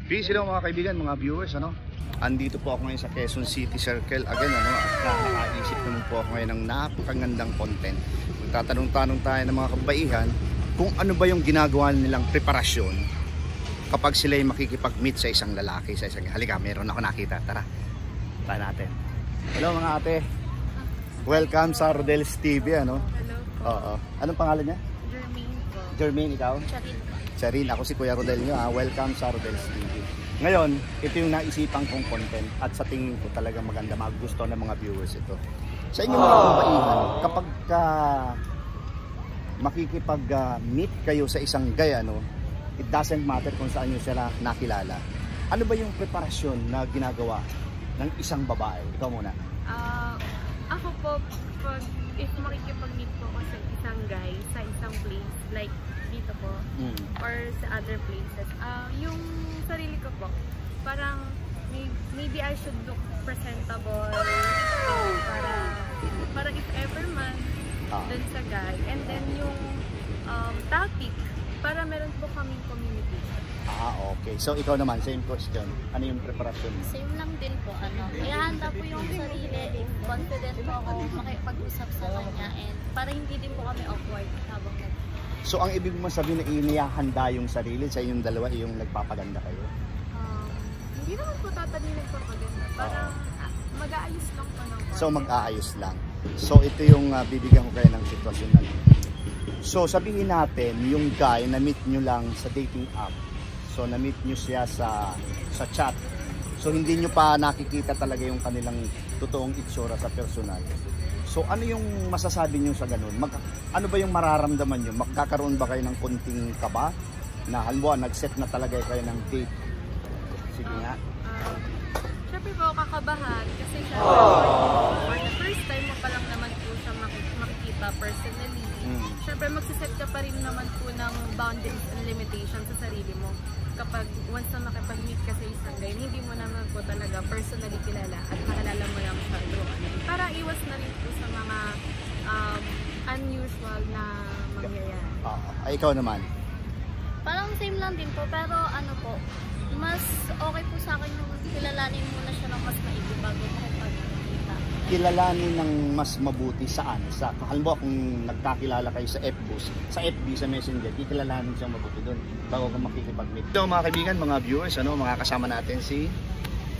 Peace, hello mga kaibigan, mga viewers, ano? Andito po ako ngayon sa Quezon City Circle again, ano? At nakakaisip naman po ako ngayon ng napakagandang content. Magtatanong-tanong tayo ng mga kabaihan kung ano ba yung ginagawa nilang preparasyon kapag sila ay makikipag-meet sa isang lalaki, sa isang... Halika, meron ako nakita. Tara, tayo natin. Hello mga ate. Welcome sa Rodel's TV, ano? Hello po. Oo. Anong pangalan niya? Jermaine po. Jermaine, ikaw? Charin po. Charin, ako si Kuya Rodel nyo. Welcome sa Rodel's TV. Ngayon, ito yung naisipan kong content at sa tingin ko talagang maganda, magusto ng mga viewers ito. Sa inyong mga kabaihan, kapag makikipag-meet kayo sa isang guy, ano, it doesn't matter kung saan nyo sila nakilala. Ano ba yung preparasyon na ginagawa ng isang babae? Ikaw muna. Ako po, if makikipag-meet po ako sa isang guy, sa isang place, like dito po, or sa other places, yung sarili ko po, parang maybe I should look presentable para if ever man dun sa guy, and then yung topic, para meron po kaming communication. Okay. So ikaw naman, same question. Ano yung preparasyon mo? Same lang din po, kaya handa po yung sarili, confident po ako makipag-usap sa kanya, and para hindi din po kami awkward habang So ang ibig mo sabihin na inihahanda yung sarili sa inyong dalawa, yung nagpapaganda kayo? Hindi naman po totally nagpapaganda. Parang mag-aayos lang po ng So mag-aayos lang. So ito yung bibigyan ko kayo ng sitwasyon na. So sabihin natin, yung guy na-meet nyo lang sa dating app. So na-meet nyo siya sa chat. So hindi nyo pa nakikita talaga yung kanilang totoong itsura sa personal. So ano yung masasabi nyo sa ganun? Ano ba yung mararamdaman nyo? Magkakaroon ba kayo ng konting kaba? Na halimbawa, nag-set na talaga kayo ng date? Sige nga. Siyempre po, kakabahan. Kasi siya, for the first time mo pa lang naman po siya makikita personally. Siyempre, magsiset ka pa rin naman po ng boundaries and limitations sa sarili mo. Kapag once na makipag-meet ka sa isang guy, hindi mo naman po talaga personally kilala at makalala mo lang siya through para iwas na rin po sa mga unusual na mangyayari. Ikaw naman? Parang same lang din po, pero ano po, mas okay po sa akin yung kilalanin muna siya ng mas maigi bago makipagkita. Kilalanin ng mas mabuti saan? Halimbawa kung nagkakilala kayo sa FB, sa Messenger, kikilalanin siya mabuti doon bago ka makikipag-meet. So mga kaibigan, mga viewers, mga kasama natin si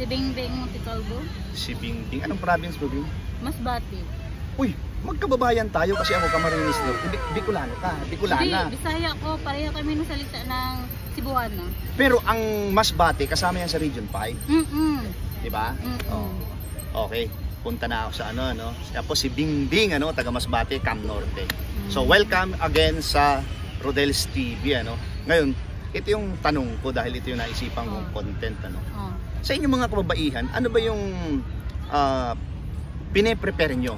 Bingbing Monticalvo. Si Bingbing. Anong province mo, Bing? Masbate. Uy, magkababayan tayo kasi ako Camarines no. Bicolano ka, Bicolana. Hindi, Bisaya ko, pareho kami ng salita ng Cebuano. Pero ang Masbate kasama yan sa Region 5. Di ba? Okay. Punta na ako sa ano. Tapos si Bingbing, taga Masbate, Cam Norte. So welcome again sa Rodel's TV, Ngayon, ito yung tanong ko dahil ito yung naisipan kong content, Sa inyong mga kababaihan, ano ba yung pine-prepare nyo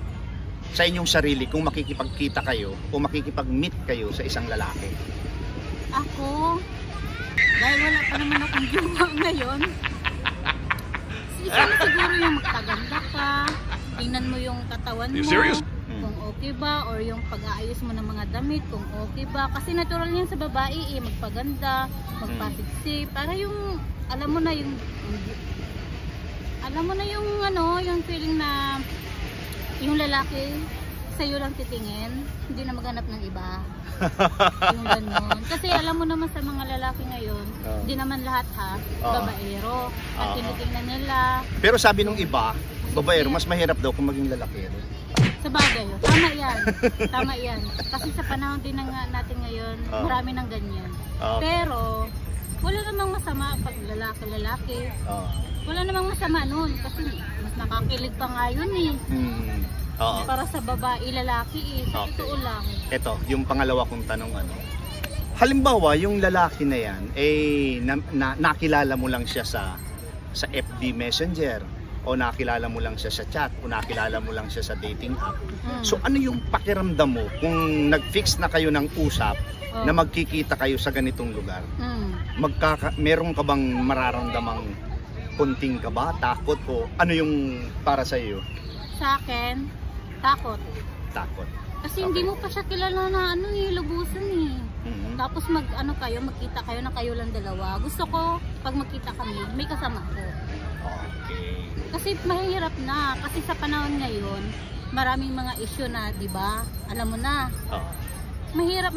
sa inyong sarili kung makikipagkita kayo o makikipag-meet kayo sa isang lalaki? Ako, dahil wala pa naman akong jowa ngayon, siguro yung magpaganda ka, tingnan mo yung katawan mo, kung okay ba, or yung pag-aayos mo ng mga damit, kung okay ba. Kasi natural yan sa babae, magpaganda, magpasiksi, para yung, alam mo na yung yung feeling na yung lalaki sa'yo lang titingin, hindi na maghanap ng iba. Yung ganun. Kasi alam mo naman sa mga lalaki ngayon, hindi naman lahat babaero. At tinitingnan nila. Pero sabi nung iba, babaero, mas mahirap daw kung maging lalakero. Sa bagay, tama yan. Tama yan. Kasi sa panahon din natin ngayon, marami ng ganyan. Pero, wala namang masama pag lalaki. Wala namang masama nun. Kasi mas nakakilig pa nga yun Para sa babae, lalaki Sa totoo lang. Ito, yung pangalawa kong tanong halimbawa, yung lalaki na yan, nakilala mo lang siya sa FB Messenger, o nakilala mo lang siya sa chat, o nakilala mo lang siya sa dating app. So ano yung pakiramdam mo kung nag-fix na kayo ng usap na magkikita kayo sa ganitong lugar? Meron ka bang mararamdamang konting kaba, takot, o ano yung para sa iyo? Sa akin, takot. Takot. Kasi hindi mo pa siya kilala na lubusan Tapos magkita kayo na kayo lang dalawa. Gusto ko, pag magkita kami, may kasama ko. Okay. Kasi mahirap na. Kasi sa panahon ngayon, maraming mga issue na, di ba? Alam mo na. Mahirap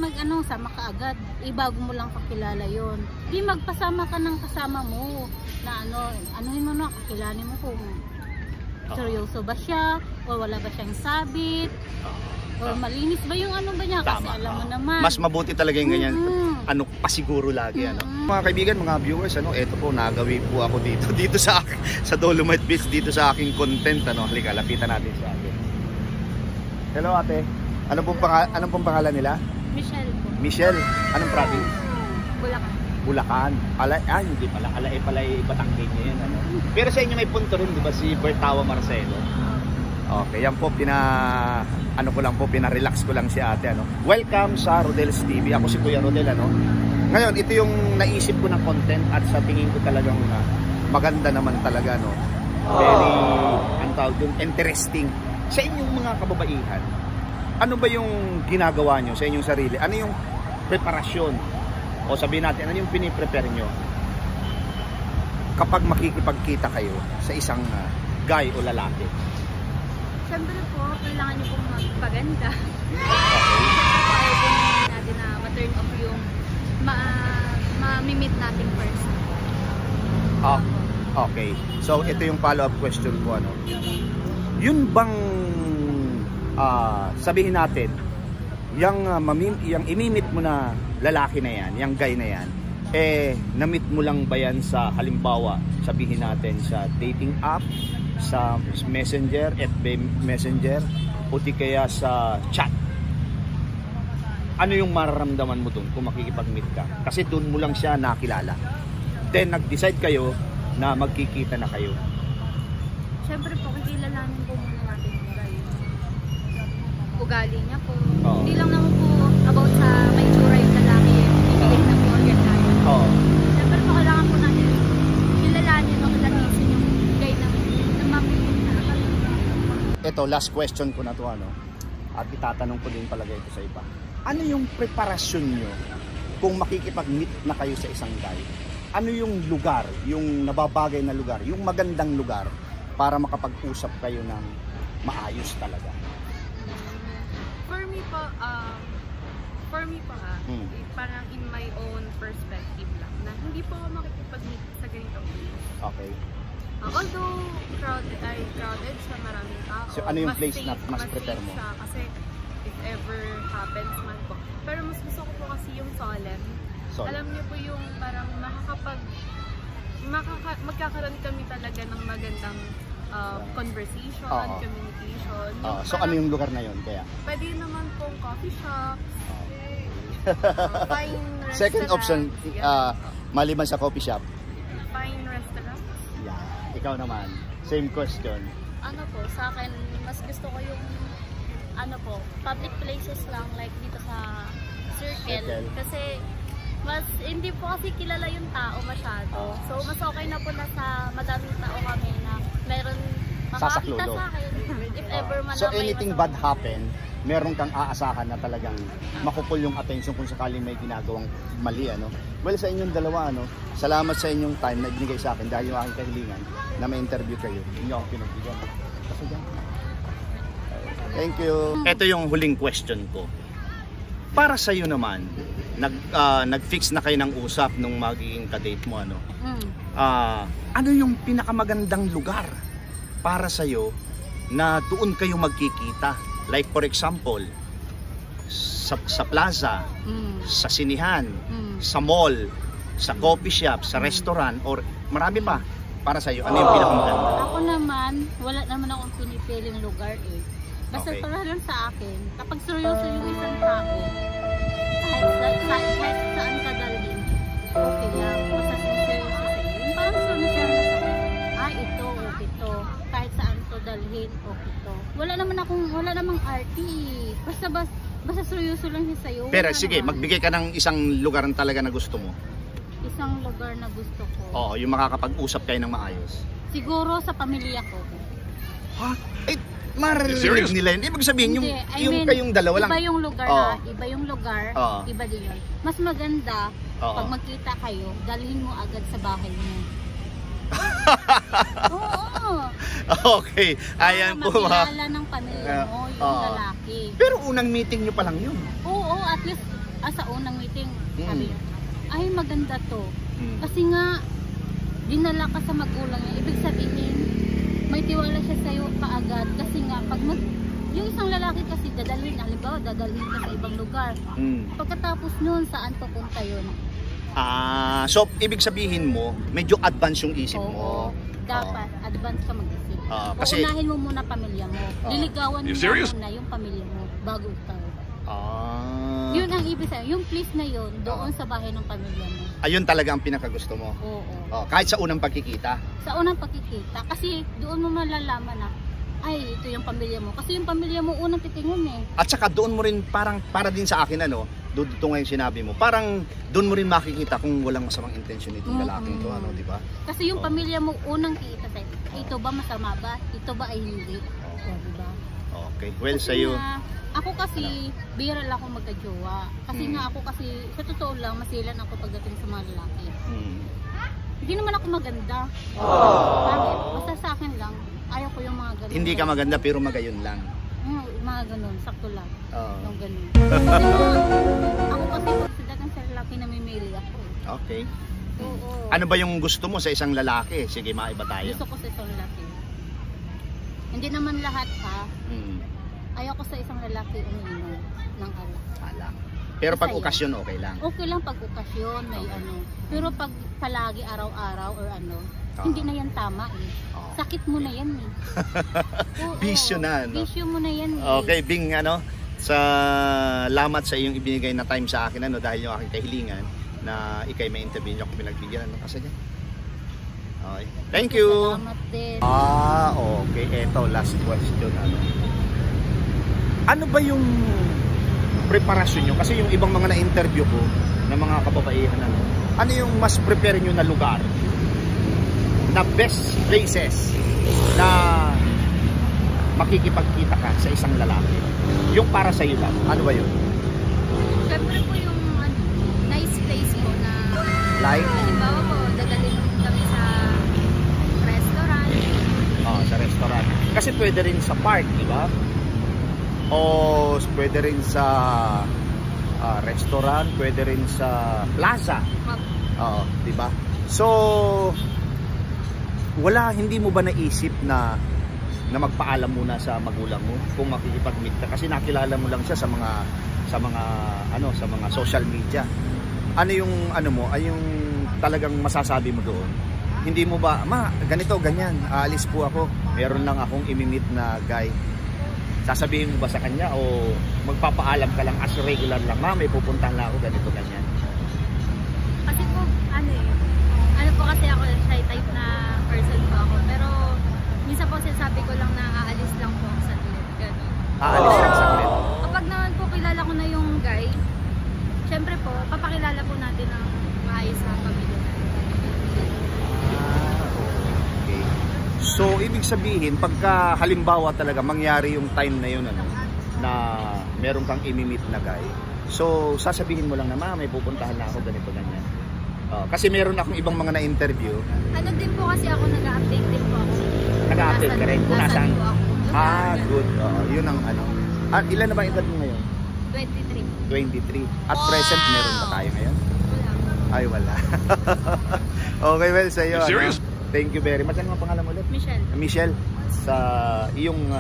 sama ka agad. Bago mo lang kakilala yon. Di magpasama ka ng kasama mo. Na anuhin mo na, kakilani mo kung seryoso ba siya, o wala ba siyang sabit, o malinis ba yung ba niya. Kasi alam mo naman. Mas mabuti talaga yung ganyan. Pasiguro lagi. Mga kaibigan, mga viewers, eto po, nagawi po ako dito sa Dolomite Beach, dito sa aking content. Halika, lapitan natin sa akin. Hello ate. Anong pong pangalan nila? Michelle po. Michelle. Anong province? Bulacan. Hindi pala. Alae pala Batanggay niya yan. Pero sa inyo may punto rin, di ba? Si Bertawa Marcelo. Okay, yan po, pinarelax ko lang si ate. Welcome sa Rodel's TV. Ako si Kuya Rodel. Ngayon, ito yung naisip ko ng content at sa tingin ko talagang maganda naman talaga. Very, interesting. Sa inyong mga kababaihan, ano ba yung ginagawa nyo sa inyong sarili? Ano yung preparasyon? O sabihin natin, ano yung piniprepare nyo kapag makikipagkita kayo sa isang guy o lalaki? Siyempre po, kailangan nyo pong magpaganda. Okay. Ayaw po natin na ma-turn off yung ma-meet natin first. Okay. So, ito yung follow-up question ko. Yun bang sabihin natin, yung imimit mo na lalaki na yan, yung guy na yan, na-meet mo lang ba yan sa, halimbawa, sabihin natin sa dating app, sa messenger, FB messenger, o di kaya sa chat? Ano yung mararamdaman mo dun kung makikipag-meet ka? Kasi dun mo lang siya nakilala. Then, nag-decide kayo na magkikita na kayo. Siyempre po, kilalanin po muna natin yung guy. Ugali niya po. Hindi lang naman po about sa may tsura yung lalaki, ibigay na po agad tayo. Siyempre po, kailangan po natin kilalanin o kilatisin yung guy na mamimit na. Ito, last question ko na to, at itatanong ko din palagi ito sa iba. Ano yung preparasyon nyo kung makikipag-meet na kayo sa isang guy? Ano yung lugar, yung nababagay na lugar, yung magandang lugar para makapag-usap kayo ng maayos talaga? For me po parang in my own perspective lang na hindi po ako makikipag-meet sa ganitong place. Okay. Although crowded sa maraming tao. So ano yung place na mas prepare mo? Siya, kasi if ever happens man po. Pero mas gusto ko po kasi yung solemn. Alam niyo po yung parang magkakaroon kami talaga ng magandang conversation, communication. So ano yung lugar na yun kaya? Pwede naman pong coffee shop, fine restaurant. Second option, maliban sa coffee shop. Fine restaurant. Yeah. Ikaw naman, same question. Sa akin, mas gusto ko yung public places lang, like dito sa circle. Kasi hindi po kasi kilala yung tao masyado. So mas okay na po na sa madaming tao kami na meron makakita sa akin. If ever man so anything bad happen, meron kang aasahan na talagang makupul yung attention kung sakaling may ginagawang mali. Well, sa inyong dalawa, salamat sa inyong time na ibigay sa akin dahil yung aking kahilingan na may interview kayo. Hindi ako pinagbigyan. Thank you. Ito yung huling question ko. Para sa iyo naman, nag-fix na kayo ng usap nung magiging kadate mo, ano yung pinakamagandang lugar para sa iyo na doon kayo magkikita? Like for example, sa plaza, sa sinihan, sa mall, sa coffee shop, sa restaurant, or marami pa. Para sa iyo, ano yung pinakamaganda? Ako naman, wala naman akong pinipiling lugar Basta para lang sa akin, kapag seryoso yung isang tao, kahit saan ka dalhin, okay lang. Basta seryoso sa iyo. Yung parang seryoso na sa akin, ito, okay to. Kahit saan to dalhin, okay to. Wala namang RT. Basta seryoso lang siya sa'yo. Pero sige, magbigay ka ng isang lugar talaga na gusto mo. Isang lugar na gusto ko. Oo, yung makakapag-usap kayo ng maayos. Siguro sa pamilya ko. Ha? maririnig nila yun. Ibig sabihin, Hindi, yung kayong dalawa lang. Iba yung lugar iba yung lugar, iba din yun. Mas maganda, pag magkita kayo, dalhin mo agad sa bahay mo. Oo. Okay, ayan po ha. Makilala ng pamilya mo, yung lalaki. Pero unang meeting nyo pa lang yun. Oo, at least sa unang meeting, sabi yun, ay maganda to. Kasi nga, dinala ka sa magulang niya. Ibig sabihin, may tiwala siya sa'yo kaagad. Kasi nga, pag yung isang lalaki kasi dadalhin, halimbawa, dadalhin ka sa ibang lugar. Pagkatapos nun, saan pupunta yun? So, ibig sabihin mo, medyo advance yung isip mo. Dapat, advance ka mag-isip. Kasi unahin mo muna pamilya mo. Liligawan mo muna yung pamilya mo bago ikaw. Yun ang ibig sabihin. Yung place na yun, doon sa bahay ng pamilya mo. Ayun talaga ang pinakagusto mo? Oo. Kahit sa unang pagkikita? Sa unang pagkikita. Kasi doon mo malalaman na, ay, ito yung pamilya mo. Kasi yung pamilya mo unang titingnan eh. At saka doon mo rin parang, para din sa akin dito ngayon sinabi mo, parang doon mo rin makikita kung walang masamang intensyon itong lalaking to, di ba? Kasi yung pamilya mo unang kita sa'yo, ito ba masama ba? Ito ba ay hindi? Di ba? Okay, well sa'yo. Ako kasi, bihira lang ako magka-jowa. Kasi nga ako kasi, sa totoo lang, masilan ako pagdating sa mga lalaki. Hindi naman ako maganda. Bakit? Basta sa akin lang, ayaw ko yung mga ganun. Hindi ka maganda pero magayon lang. Mga ganun, sakto lang. Yung ganun. Ako kasi pagdating sa lalaki na may mail ako. Okay. Oo. Ano ba yung gusto mo sa isang lalaki? Sige, maiba tayo. Gusto ko sa isang lalaki. Hindi naman lahat ayaw ko sa isang lalaki umiinom ng alak. Pero pag okasyon okay lang? Okay lang pag okasyon, may Pero pag palagi araw-araw or hindi na yan tama eh. Sakit mo na yan eh. Bisyo na, no? Bisyo mo na yan eh. Okay, Bing, salamat sa iyong ibinigay na time sa akin, dahil yung aking kahilingan na ikay may interview niyo ako pinagbigyan, kasi yan. Okay. Thank you. Salamat din. Okay. Eto, last question, Ano ba yung preparasyon nyo? Kasi yung ibang mga na-interview ko na mga kababaihan, ano yung mas prepare nyo na lugar? Na best places na makikipagkita ka sa isang lalaki? Yung para sa iyo lang, ano ba yun? Siyempre po yung nice place po na like? Halimbawa po, dadalhin kami sa restaurant. Sa restaurant. Kasi pwede rin sa park, di ba? O pwede rin sa restaurant, pwede rin sa plaza. Di ba? So hindi mo ba naisip na magpaalam muna sa magulang mo kung makikipag-meet ka, kasi nakilala mo lang siya sa mga social media. Ano yung yung talagang masasabi mo doon? Hindi mo ba, ganito, ganyan, aalis po ako, meron lang akong imi-meet na guy. Sasabihin mo ba sa kanya o magpapaalam ka lang as regular lang, may pupuntahan lang ako, ganito, ganyan? Kasi po, po kasi ako, shy type na person po ako. Pero, minsan po sinasabi ko lang na aalis lang po sa saglit. Ganun. Aalis lang sa saglit? Kapag naman po kilala ko na yung guy, syempre po, papakilala po natin ang maayos na pamilya natin. Okay. So, ibig sabihin, pagka halimbawa talaga mangyari yung time na yun, na meron kang imi-meet na guy, so sasabihin mo lang na, may pupuntahan na ako, ganito, ganyan. Kasi meron akong ibang mga na-interview. Ano din po kasi ako, nag-update din po ako. Nag-update ka rin? Kung nasaan? Po ako. Good. Yun ang ilan na ba edad mo ngayon? 23. 23. At present, meron ba tayo ngayon? Wala. Ay, wala. Okay, well, sa'yo. Serious? Thank you very much. Ano ang pangalan mo ulit? Michelle. Sa iyong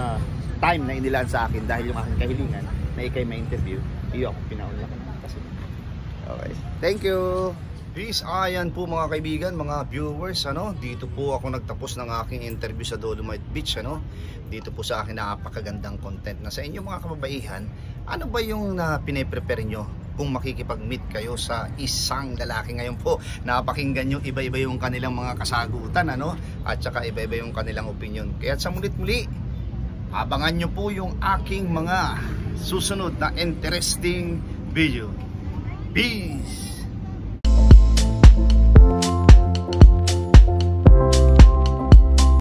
time na inilaan sa akin dahil yung aking kahilingan na ikay may interview, iyo ako pinaunlakan kasi. Okay. Thank you. Peace. Ayan po mga kaibigan, mga viewers, dito po ako nagtapos ng aking interview sa Dolomite Beach, Dito po sa akin napakagandang content na sa inyo mga kababaihan. Ano ba yung pine-prepare nyo kung makikipag-meet kayo sa isang lalaki? Ngayon po, napakinggan nyo iba-iba yung kanilang mga kasagutan, at saka iba-iba yung kanilang opinion. Kaya sa mulit-muli, abangan nyo po yung aking mga susunod na interesting video. Peace!